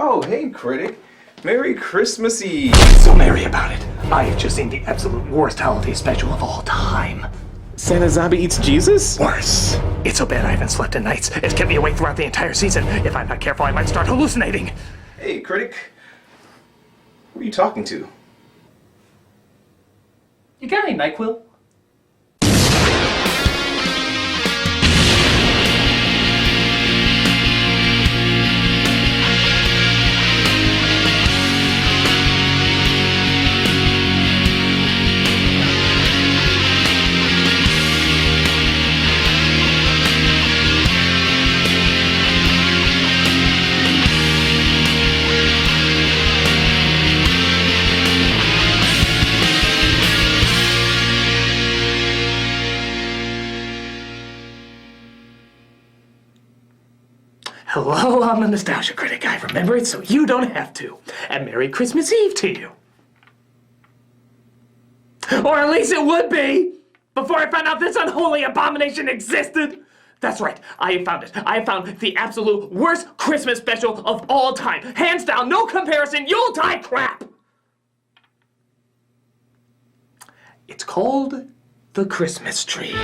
Oh, hey, Critic. Merry Christmas Eve. So merry about it. I have just seen the absolute worst holiday special of all time. Santa Zombie Eats Jesus? Worse. It's so bad I haven't slept at nights. It's kept me awake throughout the entire season. If I'm not careful, I might start hallucinating. Hey, Critic. Who are you talking to? You got any NyQuil? Hello, I'm the Nostalgia Critic. I remember it so you don't have to. And Merry Christmas Eve to you. Or at least it would be, before I found out this unholy abomination existed. That's right, I have found it. I have found the absolute worst Christmas special of all time. Hands down, no comparison, Yuletide crap. It's called The Christmas Tree.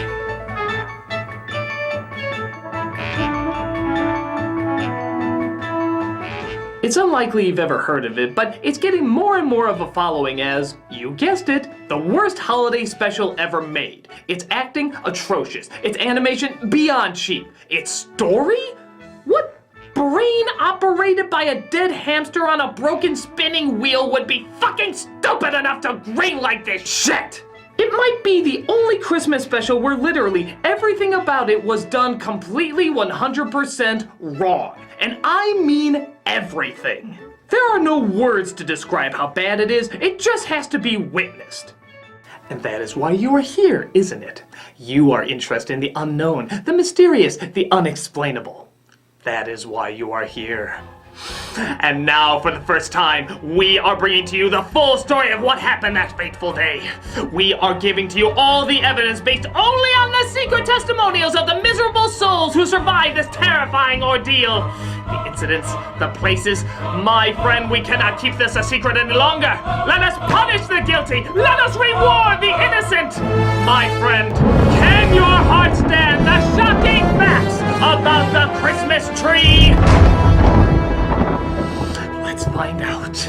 It's unlikely you've ever heard of it, but it's getting more and more of a following as, you guessed it, the worst holiday special ever made. Its acting, atrocious. Its animation, beyond cheap. Its story? What brain operated by a dead hamster on a broken spinning wheel would be fucking stupid enough to greenlight this shit? It might be the only Christmas special where literally everything about it was done completely 100% wrong. And I mean everything. There are no words to describe how bad it is, it just has to be witnessed. And that is why you are here, isn't it? You are interested in the unknown, the mysterious, the unexplainable. That is why you are here. And now, for the first time, we are bringing to you the full story of what happened that fateful day. We are giving to you all the evidence based only on the secret testimonials of the miserable souls who survived this terrifying ordeal. The incidents, the places. My friend, we cannot keep this a secret any longer. Let us punish the guilty. Let us reward the innocent. My friend, can your heart stand the shocking facts about the Christmas tree? Let's find out.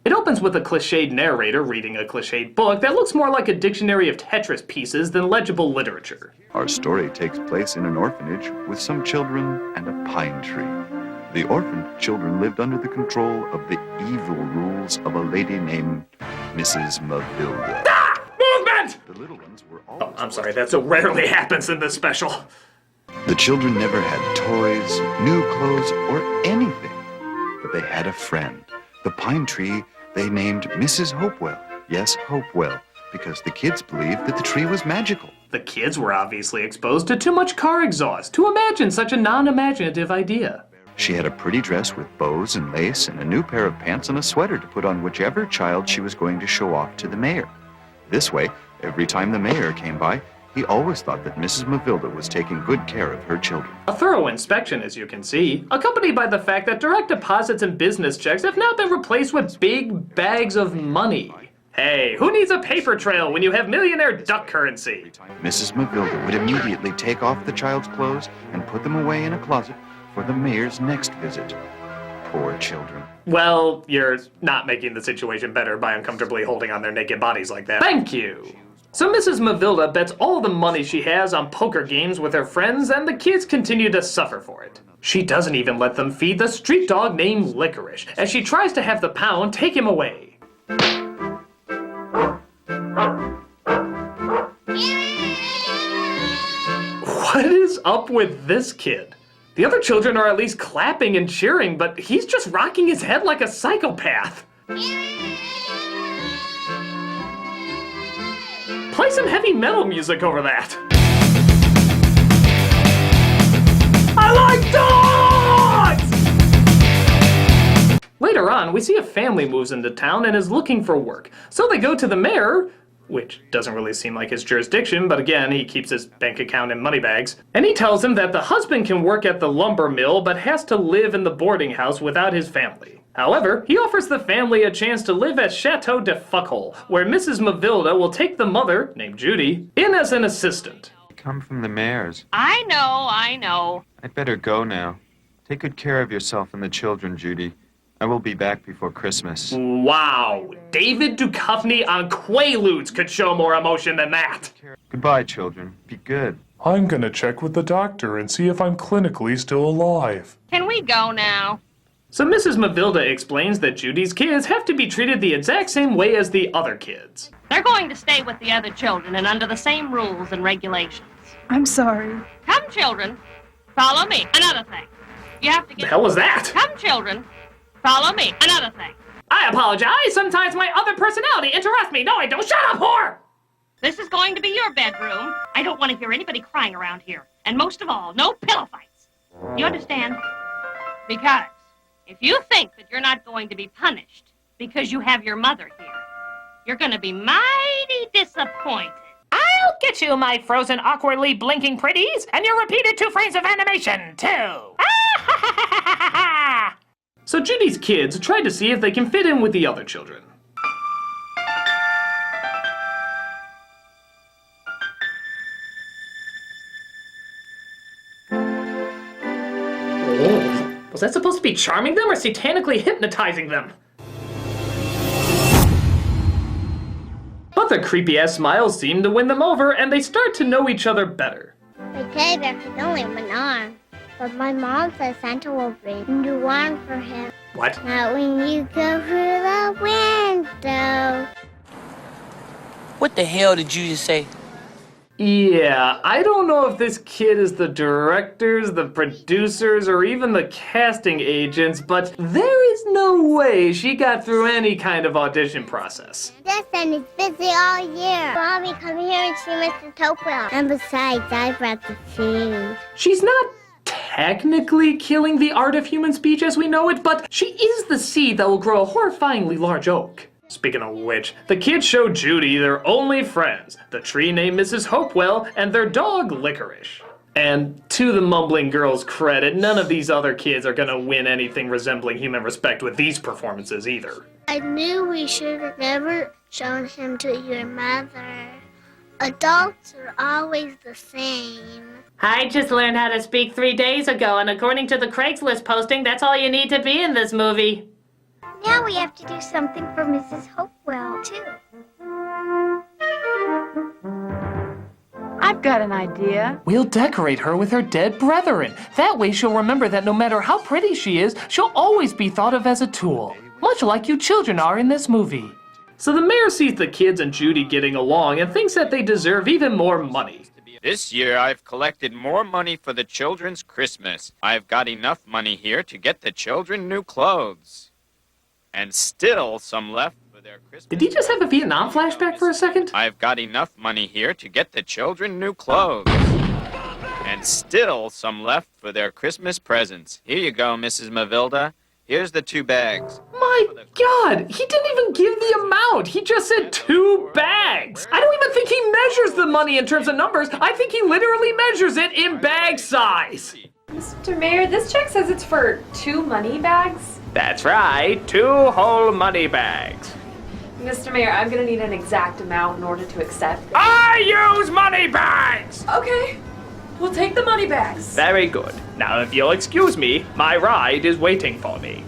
It opens with a cliched narrator reading a cliched book that looks more like a dictionary of Tetris pieces than legible literature. Our story takes place in an orphanage with some children and a pine tree. The orphaned children lived under the control of the evil rules of a lady named Mrs. Mavilda. Ah! Movement! The little ones were Oh, always... I'm sorry, that so rarely happens in this special. The children never had toys, new clothes, or anything. But they had a friend. The pine tree they named Mrs. Hopewell. Yes, Hopewell, because the kids believed that the tree was magical. The kids were obviously exposed to too much car exhaust to imagine such a non-imaginative idea. She had a pretty dress with bows and lace and a new pair of pants and a sweater to put on whichever child she was going to show off to the mayor. This way, every time the mayor came by, he always thought that Mrs. Mavilda was taking good care of her children. A thorough inspection, as you can see, accompanied by the fact that direct deposits and business checks have now been replaced with big bags of money. Hey, who needs a paper trail when you have millionaire duck currency? Mrs. Mavilda would immediately take off the child's clothes and put them away in a closet for the mayor's next visit. Poor children. Well, you're not making the situation better by uncomfortably holding on their naked bodies like that. Thank you. So Mrs. Mavilda bets all the money she has on poker games with her friends, and the kids continue to suffer for it. She doesn't even let them feed the street dog named Licorice, as she tries to have the pound take him away. What is up with this kid? The other children are at least clapping and cheering, but he's just rocking his head like a psychopath. Play some heavy metal music over that. I like dogs! Later on, we see a family moves into town and is looking for work. So they go to the mayor, which doesn't really seem like his jurisdiction, but again, he keeps his bank account in money bags. And he tells him that the husband can work at the lumber mill, but has to live in the boarding house without his family. However, he offers the family a chance to live at Chateau de Fuckhole, where Mrs. Mavilda will take the mother, named Judy, in as an assistant. Come from the mayor's. I know. I'd better go now. Take good care of yourself and the children, Judy. I will be back before Christmas. Wow, David Duchovny on Quaaludes could show more emotion than that. Goodbye, children. Be good. I'm gonna check with the doctor and see if I'm clinically still alive. Can we go now? So Mrs. Mavilda explains that Judy's kids have to be treated the exact same way as the other kids. They're going to stay with the other children and under the same rules and regulations. I'm sorry. Come, children. Follow me. Another thing. You have to get... The hell was that? Come, children. Follow me. Another thing. I apologize. Sometimes my other personality interrupts me. No, I don't. Shut up, whore! This is going to be your bedroom. I don't want to hear anybody crying around here. And most of all, no pillow fights. You understand? Because if you think that you're not going to be punished because you have your mother here, you're going to be mighty disappointed. I'll get you, my frozen, awkwardly blinking pretties, and your repeated 2 frames of animation, too. So Judy's kids tried to see if they can fit in with the other children. Oh, was that supposed to be charming them or satanically hypnotizing them? But their creepy-ass smiles seem to win them over, and they start to know each other better. My teddy bear has only one arm, but my mom says Santa will bring you one for him. What? Not when you go through the window. What the hell did you just say? Yeah, I don't know if this kid is the directors, the producers, or even the casting agents, but there is no way she got through any kind of audition process. Justin is busy all year. Mommy, come here and see Mr. Topwell. And besides, I brought the food. She's not technically killing the art of human speech as we know it, but she is the seed that will grow a horrifyingly large oak. Speaking of which, the kids show Judy their only friends, the tree named Mrs. Hopewell and their dog Licorice. And to the mumbling girl's credit, none of these other kids are gonna win anything resembling human respect with these performances either. I knew we should have never shown him to your mother. Adults are always the same. I just learned how to speak 3 days ago, and according to the Craigslist posting, that's all you need to be in this movie. Now we have to do something for Mrs. Hopewell, too. I've got an idea. We'll decorate her with her dead brethren. That way she'll remember that no matter how pretty she is, she'll always be thought of as a tool. Much like you children are in this movie. So the mayor sees the kids and Judy getting along and thinks that they deserve even more money. This year I've collected more money for the children's Christmas. I've got enough money here to get the children new clothes. And still some left for their Christmas. Did he just have a Vietnam flashback for a second? I've got enough money here to get the children new clothes. And still some left for their Christmas presents. Here you go, Mrs. Mavilda. Here's the 2 bags. My God, he didn't even give the amount. He just said 2 bags. I don't even think he measures the money in terms of numbers. I think he literally measures it in bag size. Mr. Mayor, this check says it's for 2 money bags. That's right, 2 whole money bags. Mr. Mayor, I'm gonna need an exact amount in order to accept. I use money bags! Okay, we'll take the money bags. Very good. Now, if you'll excuse me, my ride is waiting for me.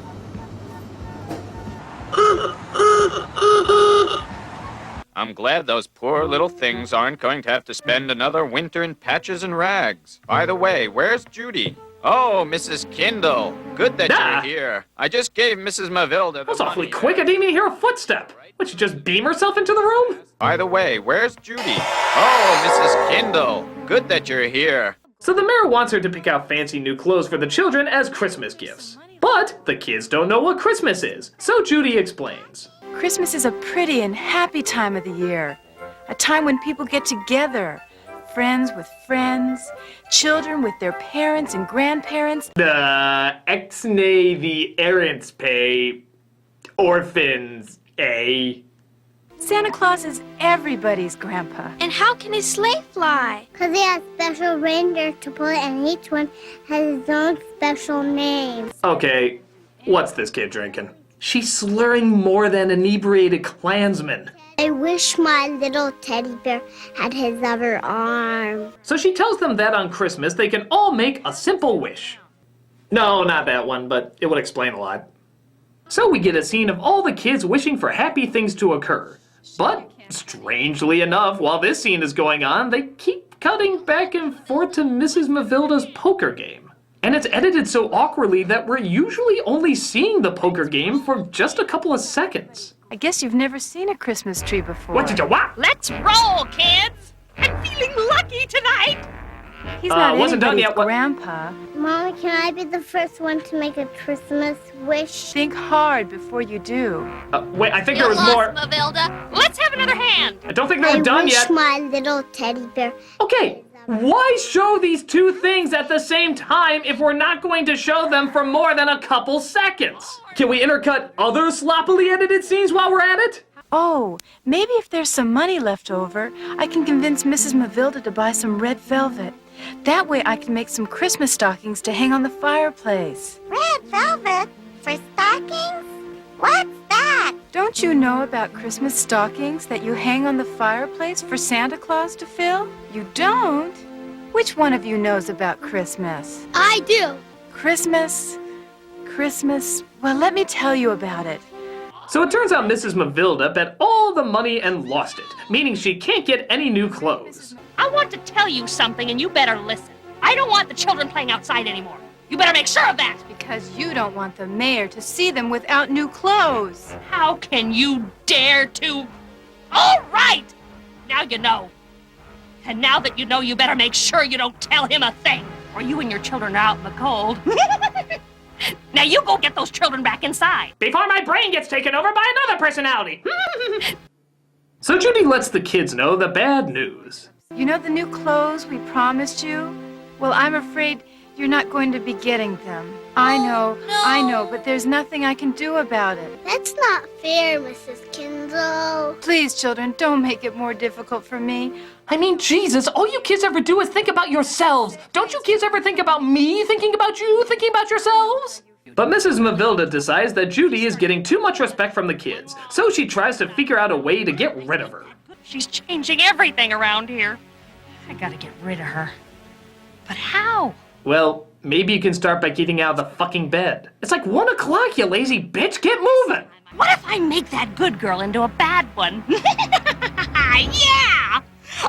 I'm glad those poor little things aren't going to have to spend another winter in patches and rags. By the way, where's Judy? Oh, Mrs. Kindle. Good that you're here. I just gave Mrs. Mavilda the That's awfully money. quick. I didn't even hear a footstep. Would she just beam herself into the room? By the way, where's Judy? Oh, Mrs. Kindle. Good that you're here. So the mayor wants her to pick out fancy new clothes for the children as Christmas gifts. But the kids don't know what Christmas is, so Judy explains. Christmas is a pretty and happy time of the year. A time when people get together. Friends with friends, children with their parents and grandparents. Ex-nay the errands pay, orphans, eh? Santa Claus is everybody's grandpa. And how can his sleigh fly? Because he has special reindeer to pull it, and each one has his own special name. Okay, what's this kid drinking? She's slurring more than inebriated Klansman. I wish my little teddy bear had his other arm. So she tells them that on Christmas they can all make a simple wish. No, not that one, but it would explain a lot. So we get a scene of all the kids wishing for happy things to occur. But, strangely enough, while this scene is going on, they keep cutting back and forth to Mrs. Mavilda's poker game. And it's edited so awkwardly that we're usually only seeing the poker game for just a couple of seconds. I guess you've never seen a Christmas tree before. What did you want? Let's roll, kids! I'm feeling lucky tonight! He's not wasn't done anybody's yet. What? grandpa. Mommy, can I be the first one to make a Christmas wish? Think hard before you do. Wait, I think there was more. Mavilda. Let's have another hand. I don't think they were done yet. I wish my little teddy bear. Okay, why show these two things at the same time if we're not going to show them for more than a couple seconds? Can we intercut other sloppily edited scenes while we're at it? Oh, maybe if there's some money left over, I can convince Mrs. Mavilda to buy some red velvet. That way I can make some Christmas stockings to hang on the fireplace. Red velvet? For stockings? What's that? Don't you know about Christmas stockings that you hang on the fireplace for Santa Claus to fill? You don't? Which one of you knows about Christmas? I do. Christmas? Well, let me tell you about it. So it turns out Mrs. Mavilda bet all the money and lost it, meaning she can't get any new clothes. I want to tell you something, and you better listen. I don't want the children playing outside anymore. You better make sure of that. Because you don't want the mayor to see them without new clothes. How can you dare to? All right! Now you know. And now that you know, you better make sure you don't tell him a thing, or you and your children are out in the cold. Now you go get those children back inside. Before my brain gets taken over by another personality. So Judy lets the kids know the bad news. You know the new clothes we promised you? Well, I'm afraid you're not going to be getting them. I know, but there's nothing I can do about it. That's not fair, Mrs. Kindle. Please, children, don't make it more difficult for me. I mean, Jesus, all you kids ever do is think about yourselves. Don't you kids ever think about me thinking about you, thinking about yourselves? But Mrs. Mavilda decides that Judy is getting too much respect from the kids, so she tries to figure out a way to get rid of her. She's changing everything around here. I gotta get rid of her. But how? Well, maybe you can start by getting out of the fucking bed. It's like 1 o'clock, you lazy bitch. Get moving. What if I make that good girl into a bad one? Yeah!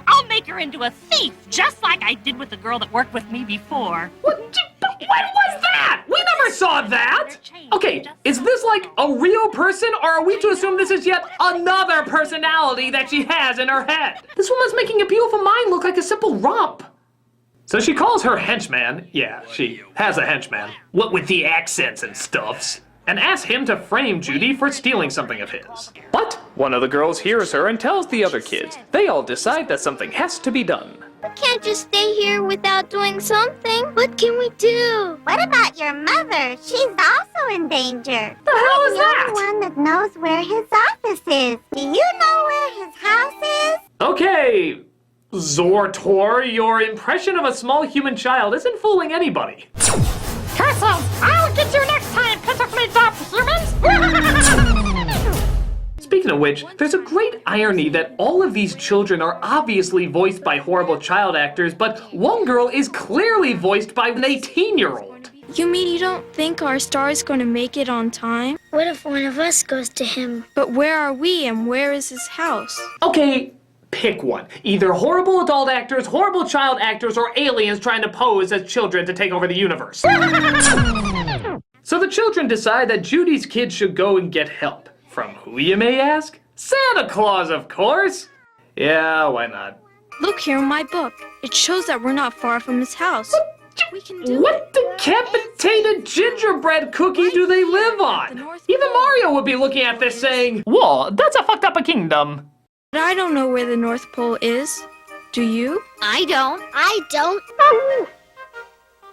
I'll make her into a thief, just like I did with the girl that worked with me before. When was that? We never saw that. Okay, is this like a real person, or are we to assume this is yet another personality that she has in her head? This woman's making a beautiful mind look like a simple romp. So she calls her henchman, yeah, she has a henchman, what with the accents and stuffs, and asks him to frame Judy for stealing something of his. But one of the girls hears her and tells the other kids. They all decide that something has to be done. We can't just stay here without doing something. What can we do? What about your mother? She's also in danger. The hell is that? You're the one that knows where his office is. Do you know where his house is? Okay, Zortor, your impression of a small human child isn't fooling anybody. Curses! I'll get you next time, pitifully dumb humans! Speaking of which, there's a great irony that all of these children are obviously voiced by horrible child actors, but one girl is clearly voiced by an 18-year-old. You mean you don't think our star is going to make it on time? What if one of us goes to him? But where are we and where is his house? Okay, pick one. Either horrible adult actors, horrible child actors, or aliens trying to pose as children to take over the universe. So the children decide that Judy's kids should go and get help. From who, you may ask? Santa Claus, of course. Yeah, why not? Look here in my book. It shows that we're not far from his house. We can do What decapitated gingerbread cookie do they live on? Even Mario would be looking at this saying, "Whoa, that's a fucked up a kingdom." But I don't know where the North Pole is. Do you? I don't.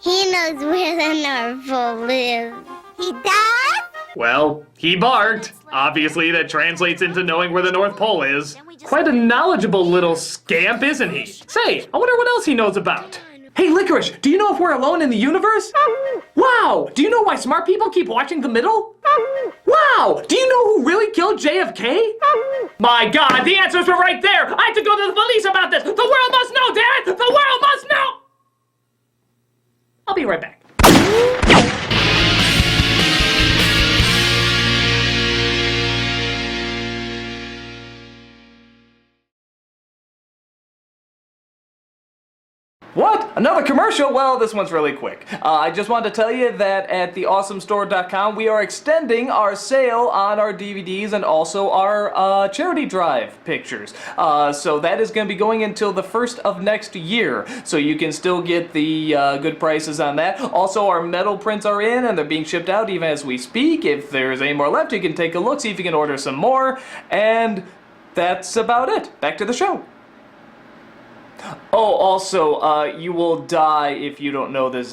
He knows where the North Pole is. He does? Well, he barked. Obviously, that translates into knowing where the North Pole is. Quite a knowledgeable little scamp, isn't he? Say, I wonder what else he knows about. Hey, Licorice, do you know if we're alone in the universe? Wow! Do you know why smart people keep watching The Middle? Wow! Do you know who really killed JFK? My God, the answers were right there! I have to go to the police about this! The world must know, damn it! The world must know! I'll be right back. What? Another commercial? Well, this one's really quick. I just wanted to tell you that at theawesomestore.com we are extending our sale on our DVDs and also our charity drive pictures. So that is going to be going until the 1st of next year. So you can still get the good prices on that. Also, our metal prints are in and they're being shipped out even as we speak. If there's any more left, you can take a look, see if you can order some more. And that's about it. Back to the show. Oh, also, you will die if you don't know this.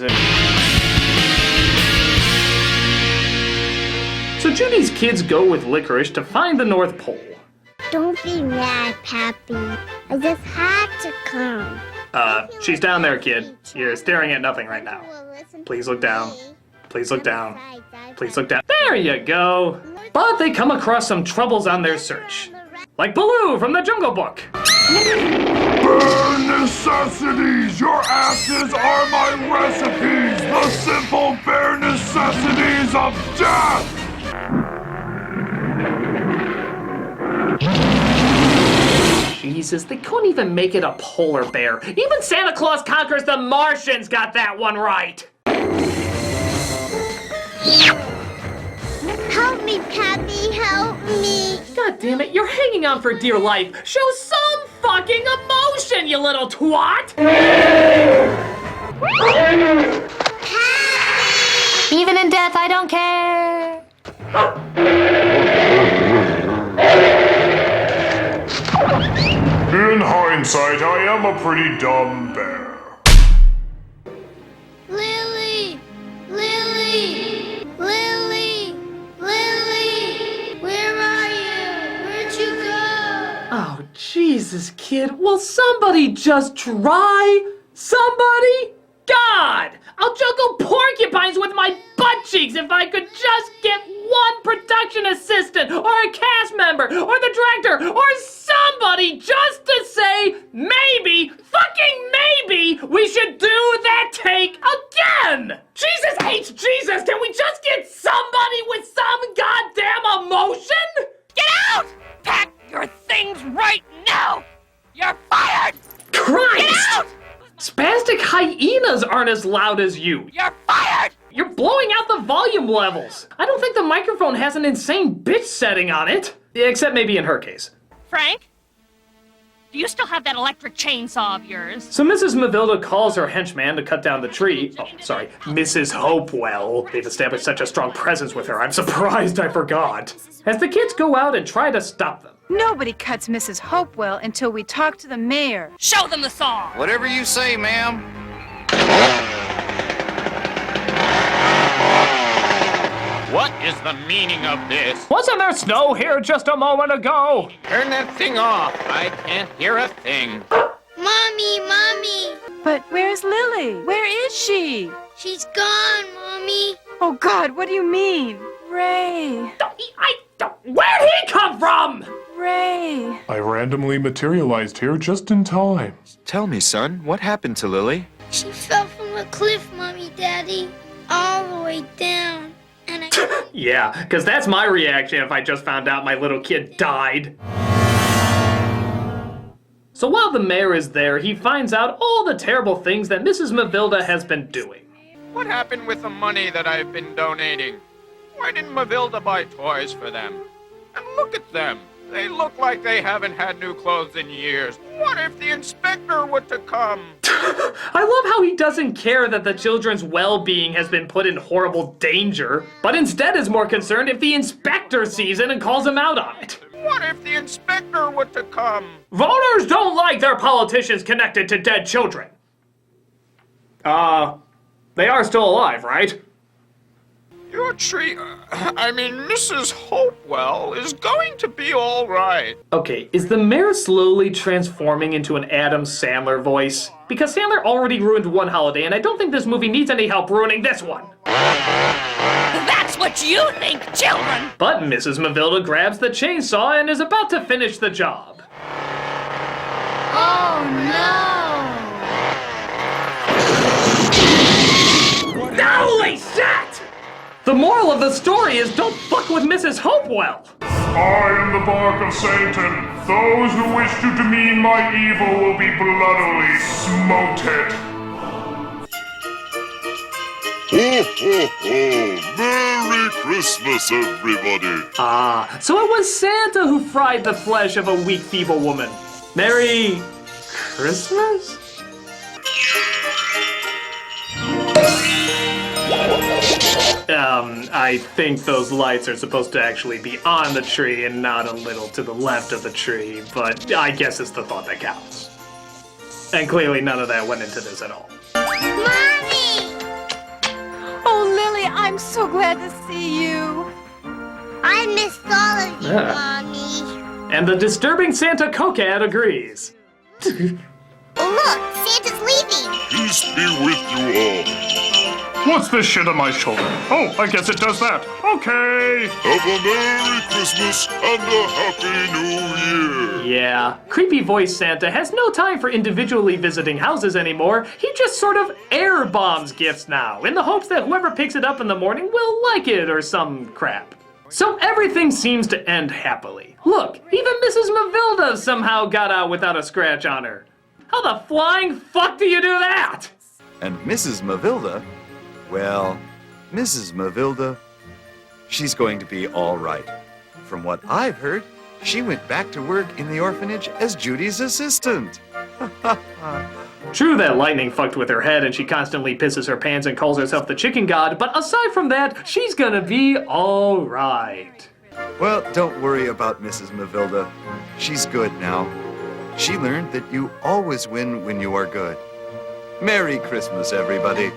So Judy's kids go with Licorice to find the North Pole. Don't be mad, Pappy. I just had to come. She's down there, kid. You're staring at nothing right now. Please look down. Please look down. Please look down. There you go. But they come across some troubles on their search. Like Baloo from the Jungle Book. Bare necessities! Your asses are my recipes! The simple bare necessities of death! Jesus, they couldn't even make it a polar bear. Even Santa Claus Conquers the Martians got that one right. Help me, Pappy, help me. God damn it, you're hanging on for dear life. Show some fucking emotion, you little twat! Even in death, I don't care. In hindsight, I am a pretty dumb bear. Lily! Lily! Lily! Lily! Where are you? Where'd you go? Oh, Jesus, kid. Will somebody just try? Somebody? God! I'll juggle porcupines with my butt cheeks if I could just get one production assistant or a cast member or the director or somebody just to say maybe, fucking maybe, we should do that take again! Jesus hates Jesus! Can we just get somebody with some goddamn emotion? Get out! Pack your things right now! You're fired! Christ! Get out! Spastic hyenas aren't as loud as you. You're fired! You're blowing out the volume levels. I don't think the microphone has an insane bitch setting on it. Except maybe in her case. Frank? Do you still have that electric chainsaw of yours? So Mrs. Mavilda calls her henchman to cut down the tree. Oh, sorry, Mrs. Hopewell. They've established such a strong presence with her, I'm surprised I forgot. As the kids go out and try to stop them. Nobody cuts Mrs. Hopewell until we talk to the mayor. Show them the saw! Whatever you say, ma'am. What is the meaning of this? Wasn't there snow here just a moment ago? Turn that thing off. I can't hear a thing. Mommy, Mommy! But where's Lily? Where is she? She's gone, Mommy. Oh, God, what do you mean? Ray. Where'd he come from? Ray. I randomly materialized here just in time. Tell me, son, what happened to Lily? She fell from a cliff, Mommy, Daddy. All the way down. And I... Yeah, because that's my reaction if I just found out my little kid died. So while the mayor is there, he finds out all the terrible things that Mrs. Mavilda has been doing. What happened with the money that I've been donating? Why didn't Mavilda buy toys for them? And look at them. They look like they haven't had new clothes in years. What if the inspector were to come? I love how he doesn't care that the children's well-being has been put in horrible danger, but instead is more concerned if the inspector sees it and calls him out on it. What if the inspector were to come? Voters don't like their politicians connected to dead children. They are still alive, right? Your tree, Mrs. Hopewell is going to be all right. Okay, is the mayor slowly transforming into an Adam Sandler voice? Because Sandler already ruined one holiday, and I don't think this movie needs any help ruining this one. That's what you think, children! But Mrs. Mavilda grabs the chainsaw and is about to finish the job. Oh no! Holy shit! The moral of the story is don't fuck with Mrs. Hopewell. I am the bark of Satan. Those who wish to demean my evil will be bloodily smoted. Ho, ho, ho! Merry Christmas, everybody! Ah, so it was Santa who fried the flesh of a weak, feeble woman. Merry Christmas? I think those lights are supposed to actually be on the tree and not a little to the left of the tree, but I guess it's the thought that counts. And clearly none of that went into this at all. Mommy! Oh, Lily, I'm so glad to see you. I missed all of you, Mommy. And the disturbing Santa coquette agrees. Look, Santa's leaving. Peace be with you all. What's this shit on my shoulder? Oh, I guess it does that. Okay. Have a Merry Christmas and a Happy New Year. Yeah, creepy voice Santa has no time for individually visiting houses anymore. He just sort of air bombs gifts now, in the hopes that whoever picks it up in the morning will like it or some crap. So everything seems to end happily. Look, even Mrs. Mavilda somehow got out without a scratch on her. How the flying fuck do you do that? And Mrs. Mavilda, well, Mrs. Mavilda, she's going to be all right. From what I've heard, she went back to work in the orphanage as Judy's assistant. True that lightning fucked with her head and she constantly pisses her pants and calls herself the chicken god, but aside from that, she's gonna be all right. Well, don't worry about Mrs. Mavilda. She's good now. She learned that you always win when you are good. Merry Christmas, everybody.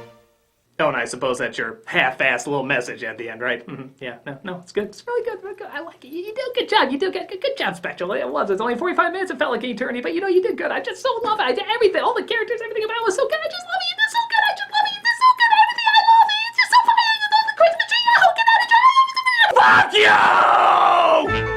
Oh, and I suppose that's your half-assed little message at the end, right? Mm-hmm. Yeah, no, it's good. It's really good. Really good. I like it. You did a good job. You did a good job, Special. It was. It's only 45 minutes. It felt like an eternity, but you did good. I just so love it. I did everything. All the characters, everything about it was so good. I just love it. You did so good. I just love it. You did so good. Everything. I love it. It's just so funny. I just love the Christmas tree. How can I enjoy it? Fuck you!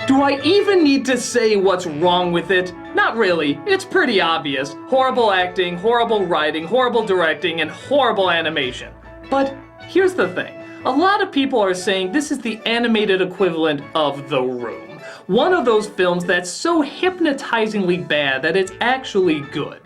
Do I even need to say what's wrong with it? Not really. It's pretty obvious. Horrible acting, horrible writing, horrible directing, and horrible animation. But here's the thing. A lot of people are saying this is the animated equivalent of The Room. One of those films that's so hypnotizingly bad that it's actually good.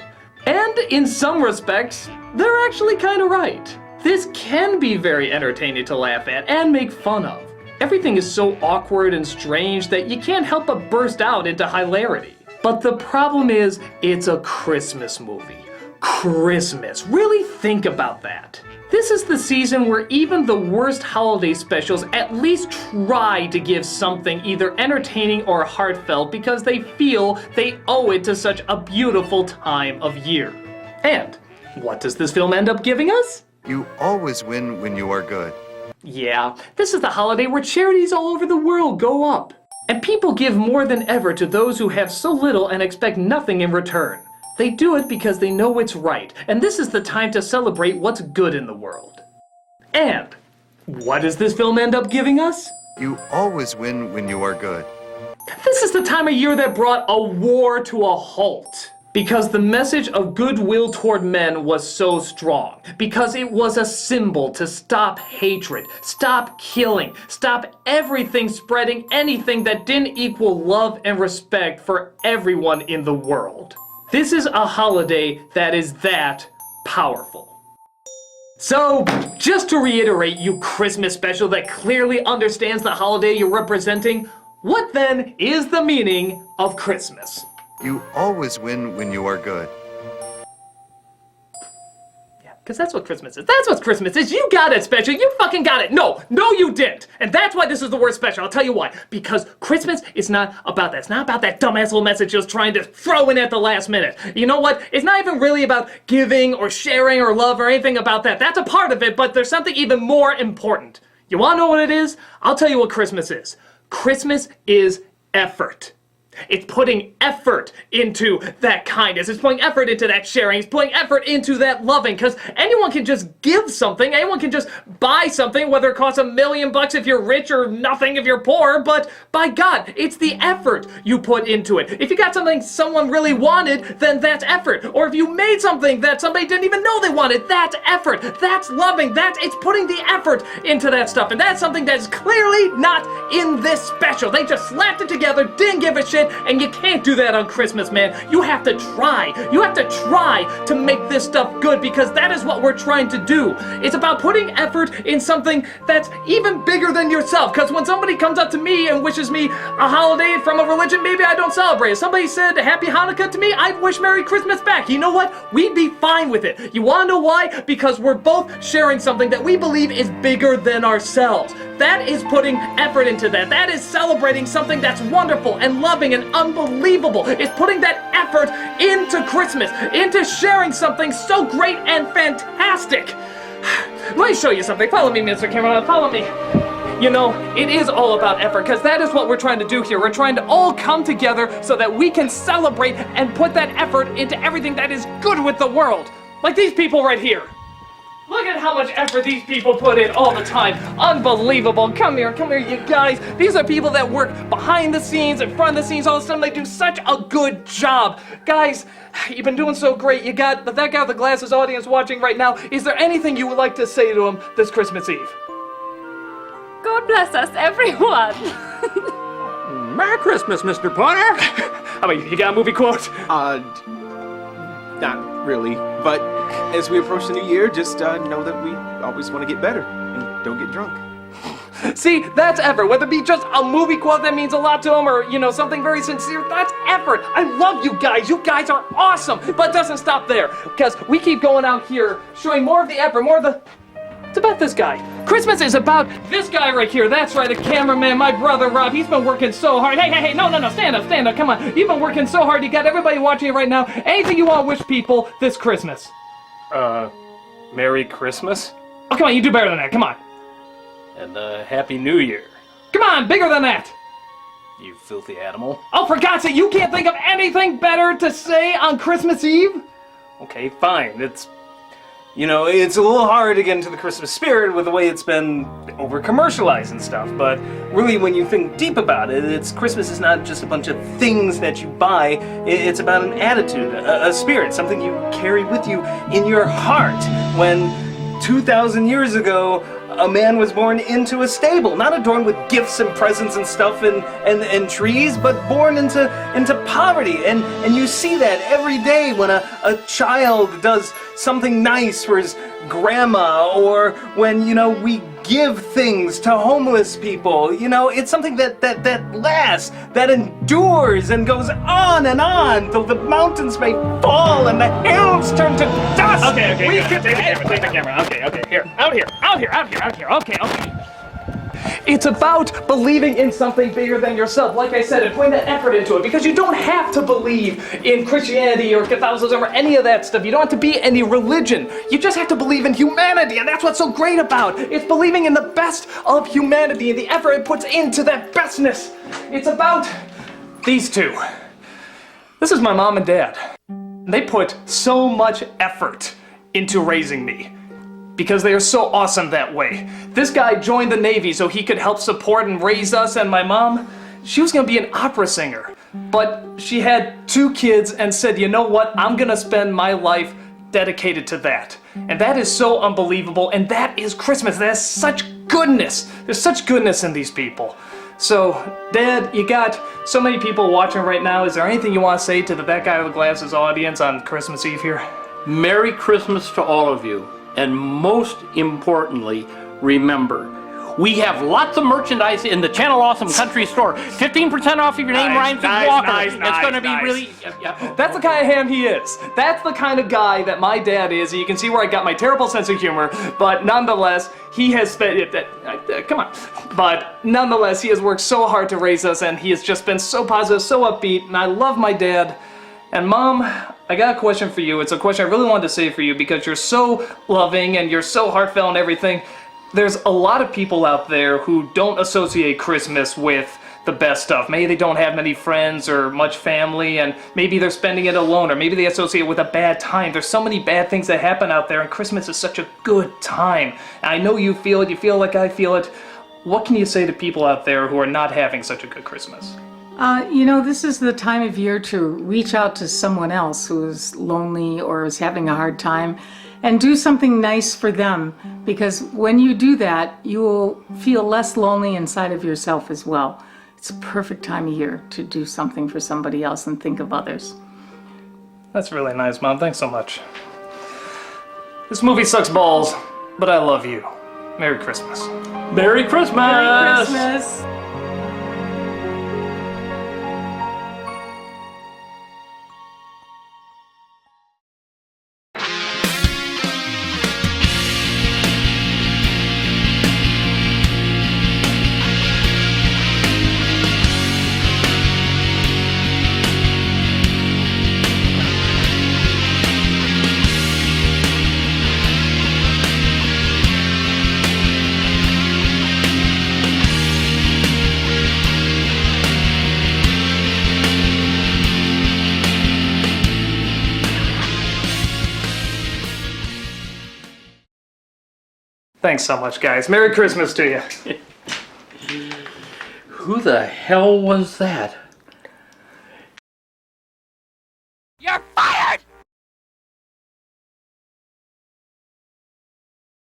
And in some respects, they're actually kind of right. This can be very entertaining to laugh at and make fun of. Everything is so awkward and strange that you can't help but burst out into hilarity. But the problem is, it's a Christmas movie. Christmas. Really think about that. This is the season where even the worst holiday specials at least try to give something either entertaining or heartfelt because they feel they owe it to such a beautiful time of year. And what does this film end up giving us? You always win when you are good. Yeah, this is the holiday where charities all over the world go up. And people give more than ever to those who have so little and expect nothing in return. They do it because they know it's right, and this is the time to celebrate what's good in the world. And what does this film end up giving us? You always win when you are good. This is the time of year that brought a war to a halt. Because the message of goodwill toward men was so strong. Because it was a symbol to stop hatred, stop killing, stop everything spreading anything that didn't equal love and respect for everyone in the world. This is a holiday that is that powerful. So, just to reiterate, you Christmas special that clearly understands the holiday you're representing, what then is the meaning of Christmas? You always win when you are good. Yeah, Because that's what Christmas is. That's what Christmas is. You got it, special. You fucking got it. No, you didn't. And that's why this is the worst special. I'll tell you why. Because Christmas is not about that. It's not about that dumbass little message just trying to throw in at the last minute. You know what? It's not even really about giving or sharing or love or anything about that. That's a part of it, but there's something even more important. You want to know what it is? I'll tell you what Christmas is. Christmas is effort. It's putting effort into that kindness. It's putting effort into that sharing. It's putting effort into that loving. Because anyone can just give something. Anyone can just buy something, whether it costs $1 million if you're rich or nothing if you're poor. But by God, it's the effort you put into it. If you got something someone really wanted, then that's effort. Or if you made something that somebody didn't even know they wanted, that's effort. That's loving. It's putting the effort into that stuff. And that's something that's clearly not in this special. They just slapped it together, didn't give a shit. And you can't do that on Christmas, man. You have to try. You have to try to make this stuff good because that is what we're trying to do. It's about putting effort in something that's even bigger than yourself. Because when somebody comes up to me and wishes me a holiday from a religion maybe I don't celebrate, if somebody said Happy Hanukkah to me, I'd wish Merry Christmas back. You know what? We'd be fine with it. You want to know why? Because we're both sharing something that we believe is bigger than ourselves. That is putting effort into that. That is celebrating something that's wonderful and loving and unbelievable. It's putting that effort into Christmas, into sharing something so great and fantastic. Let me show you something. Follow me, Mr. Cameraman. Follow me. You know, it is all about effort, because that is what we're trying to do here. We're trying to all come together so that we can celebrate and put that effort into everything that is good with the world. Like these people right here. Look at how much effort these people put in all the time. Unbelievable. Come here, you guys. These are people that work behind the scenes, in front of the scenes, all of a sudden they do such a good job. Guys, you've been doing so great. You got that guy with the glasses audience watching right now. Is there anything you would like to say to him this Christmas Eve? God bless us, everyone. Merry Christmas, Mr. Pointer. How about you? You got a movie quote? Not really. But as we approach the new year, just know that we always want to get better and don't get drunk. See, that's effort. Whether it be just a movie quote that means a lot to him or, you know, something very sincere, that's effort. I love you guys. You guys are awesome. But it doesn't stop there, because we keep going out here showing more of the effort, more of the... It's about this guy. Christmas is about this guy right here. That's right, the cameraman, my brother Rob. He's been working so hard. Hey, no, stand up, come on. You've been working so hard. You got everybody watching it right now. Anything you want to wish people this Christmas? Merry Christmas? Oh, come on, you do better than that, come on. And Happy New Year. Come on, bigger than that. You filthy animal. Oh, for God's sake, you can't think of anything better to say on Christmas Eve? Okay, fine. It's a little hard to get into the Christmas spirit with the way it's been over-commercialized and stuff, but really when you think deep about it, Christmas is not just a bunch of things that you buy, it's about an attitude, a spirit, something you carry with you in your heart. When 2,000 years ago, a man was born into a stable, not adorned with gifts and presents and stuff and trees, but born into poverty. And you see that every day when a child does something nice for his grandma, or when, we give things to homeless people. It's something that lasts, that endures and goes on and on till the mountains may fall and the hills turn to dust. Okay, take the camera. Okay, here, out here. Okay. It's about believing in something bigger than yourself, like I said, and putting that effort into it, because you don't have to believe in Christianity or Catholicism or any of that stuff. You don't have to be any religion. You just have to believe in humanity, and that's what's so great about it. It's believing in the best of humanity and the effort it puts into that bestness. It's about these two. This is my mom and dad. They put so much effort into raising me, because they are so awesome that way. This guy joined the Navy so he could help support and raise us, and my mom, she was gonna be an opera singer. But she had 2 kids and said, you know what, I'm gonna spend my life dedicated to that. And that is so unbelievable, and that is Christmas. That's such goodness. There's such goodness in these people. So, Dad, you got so many people watching right now. Is there anything you want to say to that guy with the glasses audience on Christmas Eve here? Merry Christmas to all of you. And most importantly, remember, We have lots of merchandise in the Channel Awesome Country Store. 15% off if your name rhymes with Walker. It's going to be really... That's the kind of ham he is. That's the kind of guy that my dad is. You can see where I got my terrible sense of humor, but nonetheless, he has spent... come on. But nonetheless, he has worked so hard to raise us, and he has just been so positive, so upbeat, and I love my dad. And Mom, I got a question for you. It's a question I really wanted to say for you because you're so loving and you're so heartfelt and everything. There's a lot of people out there who don't associate Christmas with the best stuff. Maybe they don't have many friends or much family, and maybe they're spending it alone, or maybe they associate it with a bad time. There's so many bad things that happen out there, and Christmas is such a good time. And I know you feel it, you feel like I feel it. What can you say to people out there who are not having such a good Christmas? You know, this is the time of year to reach out to someone else who is lonely or is having a hard time and do something nice for them, because when you do that, you will feel less lonely inside of yourself as well. It's a perfect time of year to do something for somebody else and think of others. That's really nice, Mom. Thanks so much. This movie sucks balls, but I love you. Merry Christmas. Merry Christmas! Merry Christmas! Thanks so much, guys. Merry Christmas to you. Who the hell was that?